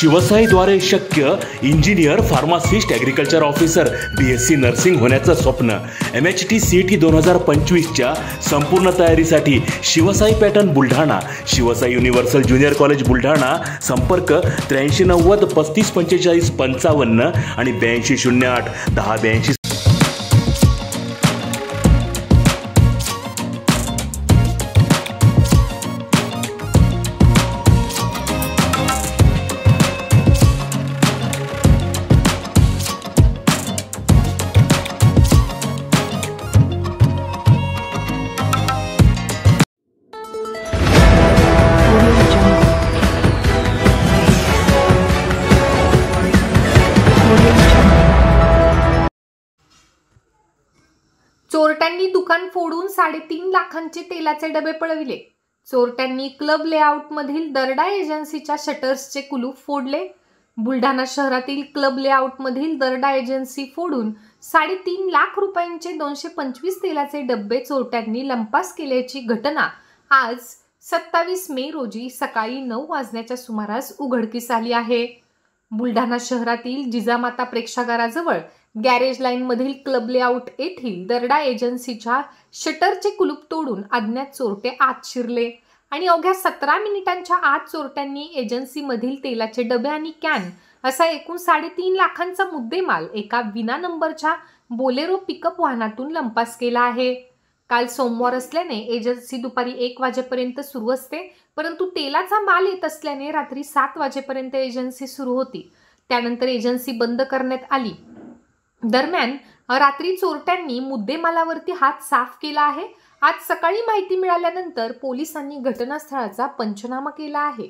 शिवसाईद्वारे शक्य engineer, pharmacist, agriculture officer, BSc nursing होण्याचं स्वप्न MHT CET 2025च्या संपूर्ण तयारीसाठी Shivsai pattern Buldhana, Shivsai universal junior college Buldhana. संपर्क 8390 3545 55 आणि 8208 1082. चोरट्यांनी दुकान फोडून 3.5 लाखांचे तेलाचे डबे पळविले. चोरट्यांनी क्लब लेआउटमधील दरडा एजन्सीच्या शटर्सचे कुलूप फोडले. बुलढाणा शहरातील क्लब लेआउटमधील दरडा एजन्सी फोडून 3.5 लाख रुपयांचे 225 तेलाचे डबे चोरट्यांनी लंपास केल्याची घटना आज 27 मे रोजी सकाळी 9 वाजण्याच्या सुमारास उघडकीस आली आहे. बुलढाणा शहरातील जिजामाता प्रेक्षागाराजवळ गॅरेज लाईन मधील क्लब लेआउट येथील दरडा एजन्सीच्या शटरचे कुलूप तोडून अज्ञात चोरटे आत शिरले आणि अवघ्या 17 मिनिटांच्या आत चोरट्यांनी एजन्सीमधील तेलाचे डबे आणि कॅन असा एकूण 3.5 लाखांचा मुद्देमाल एका विना नंबरच्या बोलेरो पिकअप वाहनातून लंपास केला आहे. काल सोमवार असल्याने एजन्सी दुपारी 1 वाजेपर्यंत सुरू असते, परंतु तेलाचा माल येत असल्याने रात्री 7 वाजेपर्यंत एजन्सी सुरू होती. त्यानंतर एजन्सी बंद करण्यात आली. दरम्यान रात्री चोरट्यांनी मुद्देमालावरती हात साफ केला आहे. आज सकाळी माहिती मिळाल्यानंतर पोलिसांनी घटनास्थळाचा पंचनामा केला आहे.